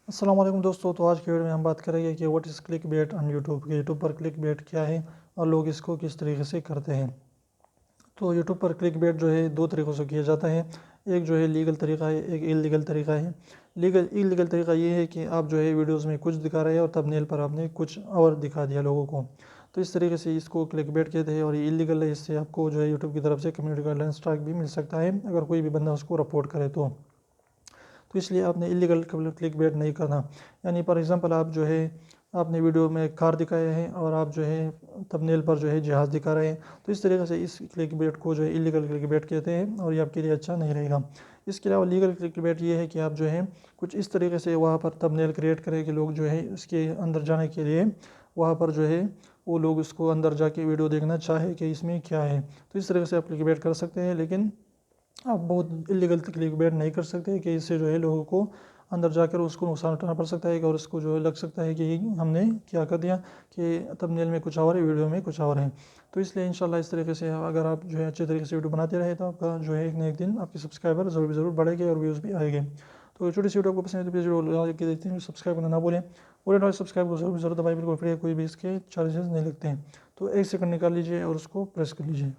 अस्सलाम वालेकुम दोस्तों। तो आज की वीडियो में हम बात करेंगे कि what is click bet on YouTube कि यूट्यूब पर क्लिक बेट क्या है और लोग इसको किस तरीके से करते हैं। तो यूट्यूब पर क्लिक बेट जो है दो तरीक़ों से किया जाता है। एक जो है लीगल तरीका है, एक इलीगल तरीका है। इलीगल तरीका ये है कि आप जो है वीडियोज़ में कुछ दिखा रहे हैं और थंबनेल पर आपने कुछ और दिखा दिया लोगों को, तो इस तरीके से इसको क्लिक बेट कहते हैं। और ये इलीगल है, इससे आपको जो है यूट्यूब की तरफ से कम्युनिटी गाइडलाइन स्ट्राइक भी मिल सकता है अगर कोई भी बंदा उसको रिपोर्ट करे तो इसलिए आपने इलीगल क्लिक बेट नहीं करना। यानी फॉर एग्जांपल आप जो है आपने वीडियो में कार दिखाया है और आप जो है थंबनेल पर जो है जहाज़ दिखा रहे हैं, तो इस तरीके से इस क्लिक बेट को जो है इलीगल क्लिक बेट कहते हैं और ये आपके लिए अच्छा नहीं रहेगा। इसके अलावा लीगल क्लिक बेट ये है कि आप जो है कुछ इस तरीके से वहाँ पर थंबनेल क्रिएट करें कि लोग जो है इसके अंदर जाने के लिए वहाँ पर जो है वो लोग उसको अंदर जाके वीडियो देखना चाहे कि इसमें क्या है। तो इस तरीके से आप क्लिक बेट कर सकते हैं, लेकिन आप बहुत इलीगल क्लिक बेट नहीं कर सकते कि इससे जो है लोगों को अंदर जाकर उसको नुकसान उठाना पड़ सकता है और उसको जो है लग सकता है कि हमने क्या कर दिया कि थंबनेल में कुछ और है, वीडियो में कुछ और है। तो इसलिए इंशाल्लाह इस तरीके से अगर आप जो है अच्छे तरीके से वीडियो बनाते रहे तो आपका जो है एक न एक दिन आपके सब्सक्राइबर ज़रूर बढ़ेंगे और व्यूज़ भी आएंगे। तो छोटी सी वीडियो आपको पसंद है तो प्लीज़ वीडियो लाइक देखते हैं, सब्सक्राइब करना ना बोलें और सब्सक्राइब को जरूर दबाइए, बिल्कुल फ्री है, कोई भी इसके चार्जेस नहीं लगते हैं। तो एक सेकंड निकाल लीजिए और उसको प्रेस कर लीजिए।